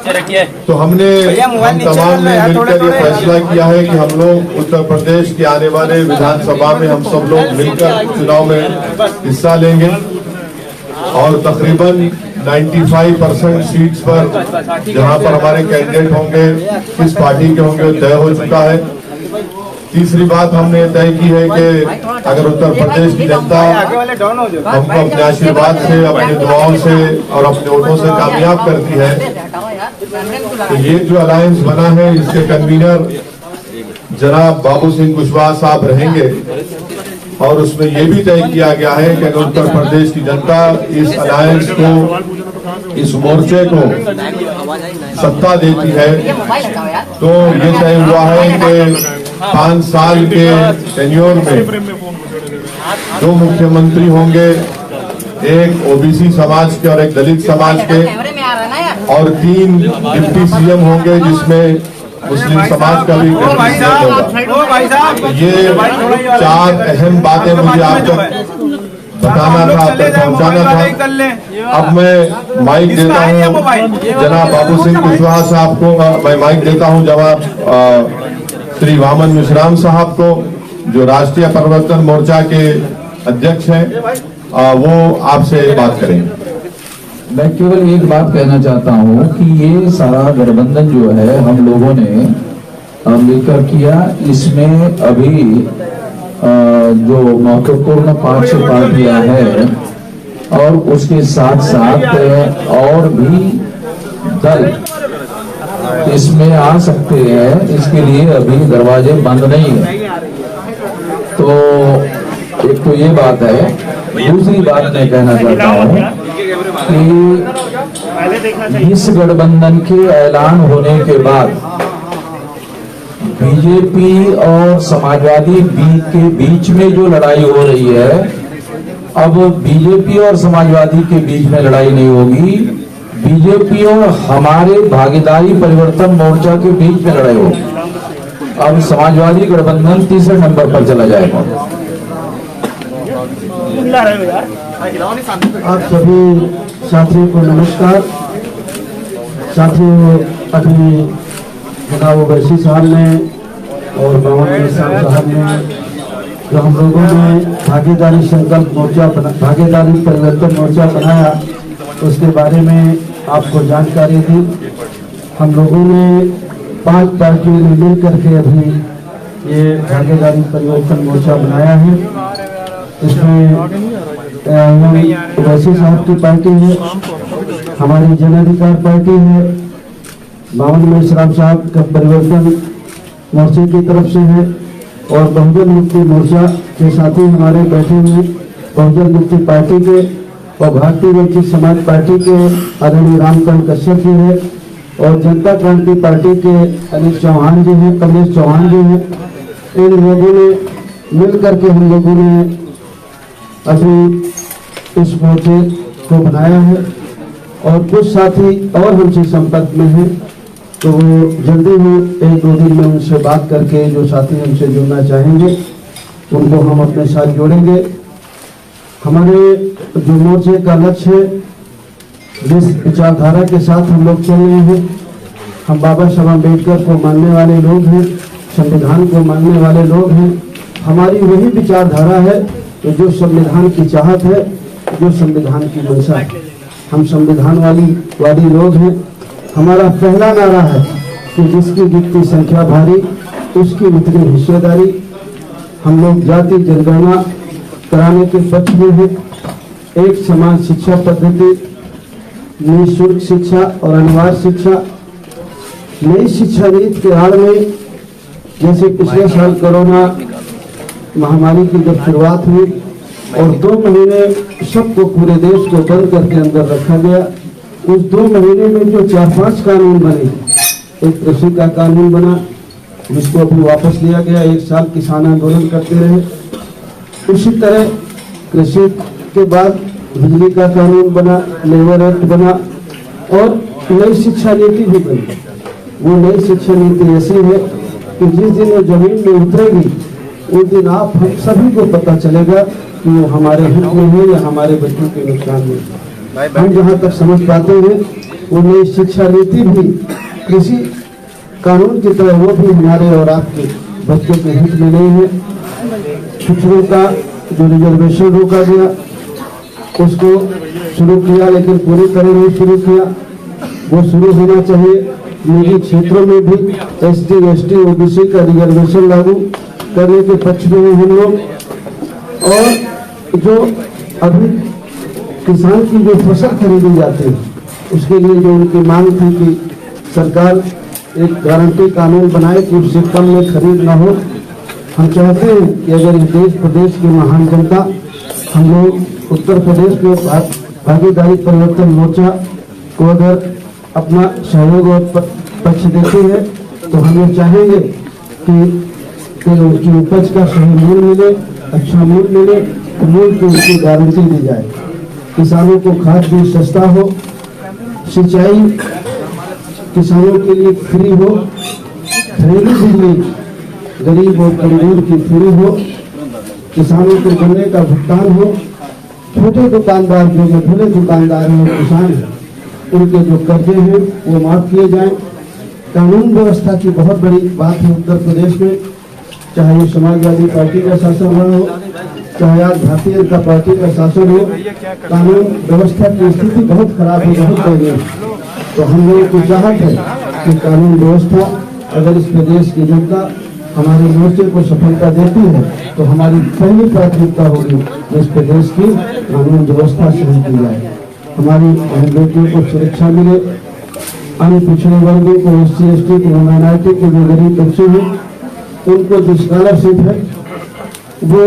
तो हमने हम तमाम ने मिलकर ये फैसला किया है कि हम लोग उत्तर प्रदेश के आने वाले विधानसभा में हम सब लोग मिलकर चुनाव में हिस्सा लेंगे और तकरीबन 95% सीट्स पर जहां पर हमारे कैंडिडेट होंगे किस पार्टी के होंगे तय हो चुका है। तीसरी बात हमने तय की है कि अगर उत्तर प्रदेश की जनता हमको अपने आशीर्वाद से, अपने दुआओं से और अपने वोटों से कामयाब करती है तो ये जो अलायंस बना है इसके कन्वीनर जनाब बाबू सिंह कुशवाहा साहब रहेंगे और उसमें ये भी तय किया गया है कि अगर उत्तर प्रदेश की जनता इस अलायंस को, इस मोर्चे को सत्ता देती है तो ये तय हुआ है कि 5 साल के टेन्योर में 2 मुख्यमंत्री होंगे, एक ओबीसी समाज के और एक दलित समाज के, और 3 डिप्टी सीएम होंगे जिसमें मुस्लिम समाज का भी होगा। ये 4 अहम बातें मुझे आप तक बताना था, आप तक पहुंचाना था। अब मैं माइक देता हूं जनाब बाबू सिंह कुशवाहा साहब को, मैं माइक देता हूं जनाब श्री वामन मिश्राम साहब को जो राष्ट्रीय परिवर्तन मोर्चा के अध्यक्ष हैं, वो आपसे बात करेंगे। मैं केवल एक बात कहना चाहता हूं कि ये सारा गठबंधन जो है हम लोगों ने मिलकर किया, इसमें अभी जो महत्वपूर्ण 5 पार्टियां हैं और उसके साथ साथ और भी दल इसमें आ सकते हैं, इसके लिए अभी दरवाजे बंद नहीं है। तो एक तो ये बात है। दूसरी बात मैं कहना चाहता हूँ कि इस गठबंधन के ऐलान होने के बाद बीजेपी और समाजवादी के बीच में जो लड़ाई हो रही है, अब बीजेपी और समाजवादी के बीच में लड़ाई नहीं होगी, बीजेपी और हमारे भागीदारी परिवर्तन मोर्चा के बीच में लड़ाई होगी। अब समाजवादी गठबंधन तीसरे नंबर पर चला जाएगा। आप सभी साथियों को नमस्कार। साथियों, अभी जनाब ओवैसी साहब ने और बावन साहब ने जो हम लोगों ने भागीदारी संकल्प मोर्चा भागीदारी परिवर्तन मोर्चा बनाया, उसके बारे में आपको जानकारी दी। हम लोगों ने 5 पार्टियों ने मिल करके अभी ये भागीदारी परिवर्तन मोर्चा बनाया है। इसमें ओवैसी साहब की पार्टी है, हमारी जन अधिकार पार्टी है, बावन मिश्राम साहब का परिवर्तन मोर्चे की तरफ से है और बहुजन मुक्ति मोर्चा के साथी हमारे बैठे हुए बहुजन मुक्ति पार्टी के और भारतीय वंचित समाज पार्टी के आदरणीय रामकांत कश्यप जी है और जनता क्रांति पार्टी के अनिल चौहान जी हैं, कमलेश चौहान जी हैं। इन लोगों ने मिल करके हम लोगों ने अभी इस मोर्चे को बनाया है और कुछ साथी और हमसे संपर्क में हैं, तो वो जल्दी ही 1-2 दिन में उनसे बात करके जो साथी हमसे जुड़ना चाहेंगे उनको हम अपने साथ जोड़ेंगे। हमारे जो मोर्चे का लक्ष्य है, जिस विचारधारा के साथ हम लोग चल रहे हैं, हम बाबा साहब अम्बेडकर को मानने वाले लोग हैं, संविधान को मानने वाले लोग हैं। हमारी वही विचारधारा है तो जो संविधान की चाहत है, जो संविधान की मंशा है। हम संविधान वादी लोग हैं। हमारा पहला नारा है कि जिसकी जितनी संख्या भारी उसकी उतनी हिस्सेदारी। हम लोग जाति जनगणना कराने के पक्ष में हैं। एक समान शिक्षा पद्धति, निःशुल्क शिक्षा और अनिवार्य शिक्षा। नई शिक्षा नीति के आड़ में जैसे पिछले साल कोरोना महामारी की जब शुरुआत हुई और 2 महीने सबको पूरे देश को बंद करके अंदर रखा गया, उस 2 महीने में जो 4-5 कानून बने, एक कृषि का कानून बना जिसको अभी वापस लिया गया, 1 साल किसान आंदोलन करते रहे। उसी तरह कृषि के बाद बिजली का कानून बना, लेबर एक्ट बना और नई शिक्षा नीति भी बनी। वो नई शिक्षा नीति ऐसी है कि जिस दिन वो जमीन में उतरेगी उस दिन आप हम सभी को पता चलेगा कि वो हमारे हित में है या हमारे बच्चों के नुकसान में। हम जहाँ तक समझ पाते हैं वो नई शिक्षा नीति भी कृषि कानून की तरह वो भी हमारे और आपके बच्चों के हित में नहीं है। पिछड़ों का जो रिजर्वेशन रोका गया उसको शुरू किया, लेकिन पूरी तरह नहीं शुरू किया, वो शुरू होना चाहिए। निजी क्षेत्रों में भी ST ST OBC का रिजर्वेशन लागू करने के पक्ष में हम लोग। और जो अभी किसान की जो फसल खरीदी जाती है उसके लिए जो उनकी मांग थी कि सरकार एक गारंटी कानून बनाए कि उससे कम में खरीद ना हो। हम चाहते हैं कि अगर इस देश प्रदेश की महान जनता हम लोग उत्तर प्रदेश में भागीदारी परिवर्तन मोर्चा को अगर अपना सहयोग और पक्ष देते हैं तो हम ये चाहेंगे कि उनकी उपज का सही मूल्य मिले, अच्छा मूल्य मिले, मूल्य की उनकी गारंटी दी जाए। किसानों को खाद भी सस्ता हो, सिंचाई किसानों के लिए फ्री हो, घरेलू बिजली गरीब और कमजोर की फ्री हो, किसानों को गन्ने का भुगतान हो, छोटे दुकानदार जो मझोले दुकानदार हैं और किसान हैं उनके जो कर्जे हैं वो माफ किए जाएं। कानून व्यवस्था की बहुत बड़ी बात है उत्तर प्रदेश में, चाहे ये समाजवादी पार्टी का शासन हो, चाहे आज भारतीय जनता पार्टी का शासन हो, कानून व्यवस्था की स्थिति बहुत खराब है, बहुत दयनीय है। तो हम लोगों की चाहत है कि कानून व्यवस्था अगर इस प्रदेश की जनता हमारे मोर्चे को सफलता देती है तो हमारी पहली प्राथमिकता होगी कि इस प्रदेश की कानून व्यवस्था सही की जाए, हमारी बेटियों को सुरक्षा मिले, अन्य पिछड़े वर्गों को SC ST को माइनॉरिटी के जो गरीब बच्चे हैं उनको जो स्कॉलरशिप है वो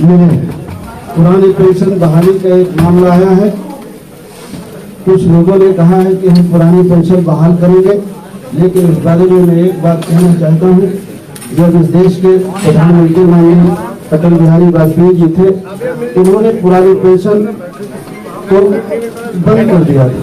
मिले। पुरानी पेंशन बहाली का एक मामला आया है, कुछ लोगों ने कहा है कि हम पुरानी पेंशन बहाल करेंगे, लेकिन इस बारे में मैं एक बात कहना चाहता हूँ। जब इस देश के प्रधानमंत्री माननीय अटल बिहारी वाजपेयी जी थे, उन्होंने पुरानी पेंशन को बंद कर दिया था,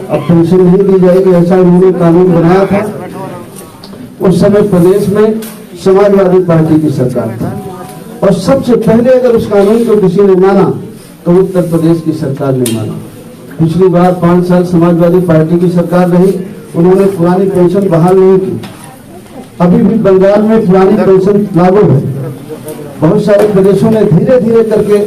अब पेंशन नहीं दी जाएगी ऐसा उन्होंने कानून बनाया था। उस समय प्रदेश में समाजवादी पार्टी की सरकार थी और सबसे पहले अगर उस कानून को किसी ने माना तो उत्तर प्रदेश की सरकार ने माना। पिछली बार 5 साल समाजवादी पार्टी की सरकार रही, उन्होंने पुरानी पेंशन बहाल नहीं की। अभी भी बंगाल में पुरानी पेंशन लागू है, बहुत सारे प्रदेशों ने धीरे धीरे करके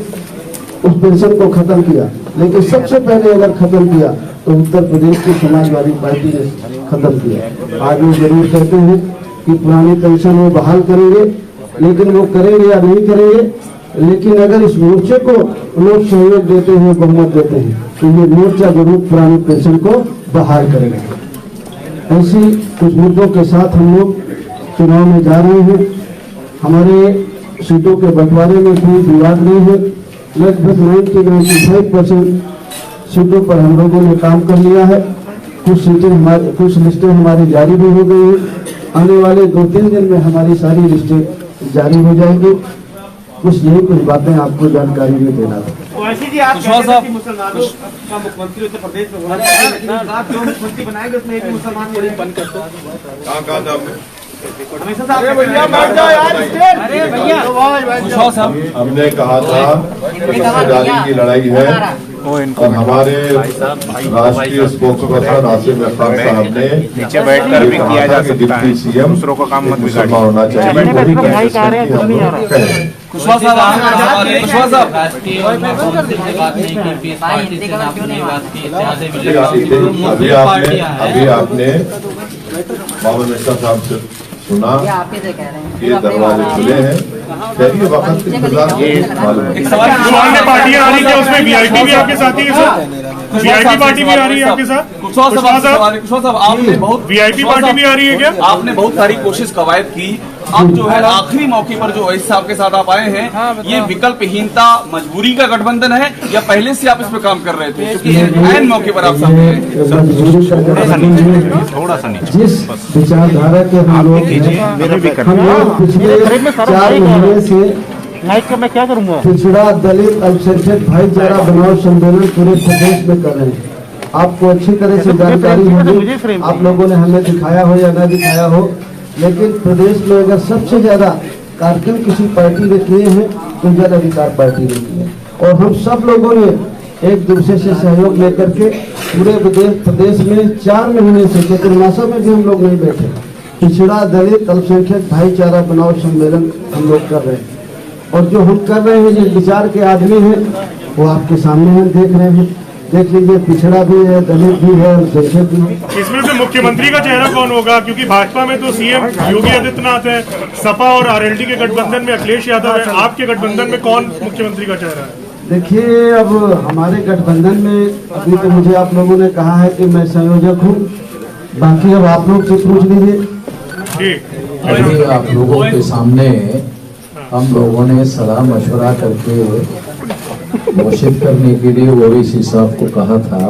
उस पेंशन को खत्म किया, लेकिन सबसे पहले अगर खत्म किया तो उत्तर प्रदेश की समाजवादी पार्टी ने खत्म किया। आज वो जरूर कहते हैं कि पुरानी पेंशन वो बहाल करेंगे, लेकिन वो करेंगे या नहीं करेंगे, लेकिन अगर इस मोर्चे को लोग सहयोग देते हैं, बहुमत देते हैं तो ये मोर्चा जरूर पुरानी पेंशन को बहाल करेगा। ऐसी कुछ मुद्दों के साथ हम लोग चुनाव में जा रहे हैं। हमारे सीटों के बंटवारे में कोई विवाद नहीं है, लगभग 95% सीटों पर हम लोगों ने काम कर लिया है। कुछ लिस्टें हमारी जारी भी हो गई है, आने वाले 2-3 दिन में हमारी सारी लिस्टें जारी हो जाएंगी। कुछ यही कुछ बातें आपको जानकारी में देना था। मुसलमानों का मुख्यमंत्री उत्तर प्रदेश में होना चाहिए, लेकिन आप जो मुख्यमंत्री बनाएंगे उसमें एक मुसलमान को नहीं बंद कर दो। हमने कहा था हिस्सेदारी की लड़ाई है और हमारे राष्ट्रीय स्पोक्स पर्सन आसिम अफताब साहब ने नीचे बैठकर भी किया जा सकता है, CM दूसरों को काम मत मुसलमान होना चाहिए। वो भी अभी आपने मोहम्मद मिर्जा साहब से सुना, ये दरवाजे खुले हैं, करिए वक्त इंतजार मालूम है। पार्टियां आ रही है उसमें VIP भी आपके साथ ही है सर, VIP पार्टी भी आ रही है आपके साथ। कुशवाहा साहब आपने बहुत VIP पार्टी भी आ रही है क्या? आपने बहुत सारी कोशिश कवायद की, अब जो है आखिरी मौके पर जो इस साहब के साथ आप आए हैं, ये विकल्पहीनता मजबूरी का गठबंधन है या पहले से आप इस पर काम कर रहे थे? क्योंकि ऐन मौके पर आप सामने थोड़ा सा जिस विचारधारा के हम लोग पिछले 4 महीने से मैं क्या करूंगा, पिछड़ा दलित अल्पसंख्यक भाईचारा बनाओ सम्मेलन पूरे प्रदेश में कर रहे हैं। आपको अच्छी तरह से जानकारी होगी, आप लोगों ने हमें दिखाया हो या न दिखाया हो, लेकिन प्रदेश में अगर सबसे ज्यादा कार्यक्रम किसी पार्टी ने किए हैं तो जन अधिकार पार्टी ने किए, और हम सब लोगों ने एक दूसरे से सहयोग लेकर के पूरे प्रदेश में 4 महीने से चतुर्मासा में भी हम लोग नहीं बैठे, पिछड़ा दलित अल्पसंख्यक भाईचारा बनाओ सम्मेलन हम लोग कर रहे हैं। और जो हम कर रहे हैं, जिस विचार के आदमी हैं वो आपके सामने हम देख रहे हैं। देख लीजिए, पिछड़ा भी है, दलित भी है, अल्पसंख्यक भी है। इसमें से मुख्यमंत्री का चेहरा कौन होगा? क्योंकि भाजपा में तो सीएम योगी आदित्यनाथ है, सपा और आरएलडी के गठबंधन में अखिलेश यादव है, आपके गठबंधन में कौन मुख्यमंत्री का चेहरा है? देखिए, अब हमारे गठबंधन में अभी तो मुझे आप लोगों ने कहा है कि मैं संयोजक हूँ, बाकी अब आप लोग से पूछ लीजिए। अभी आप लोगों के सामने हम लोगों ने सलाह मशवरा करके घोषित करने के लिए ओवैसी साहब को कहा था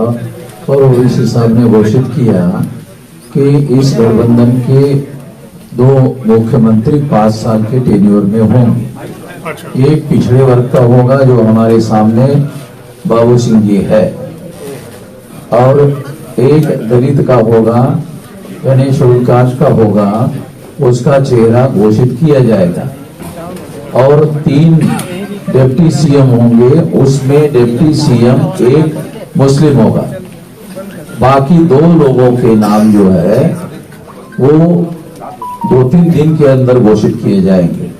और ओवैसी साहब ने घोषित किया कि इस गठबंधन के 2 मुख्यमंत्री 5 साल के टेन्योर में होंगे। एक पिछड़े वर्ग का होगा जो हमारे सामने बाबू सिंह जी है, और एक दलित का होगा, गणेश विकास का होगा, उसका चेहरा घोषित किया जाएगा। और 3 डिप्टी सीएम होंगे, उसमें डिप्टी सीएम एक मुस्लिम होगा। बाकी 2 लोगों के नाम जो है वो 2-3 दिन के अंदर घोषित किए जाएंगे।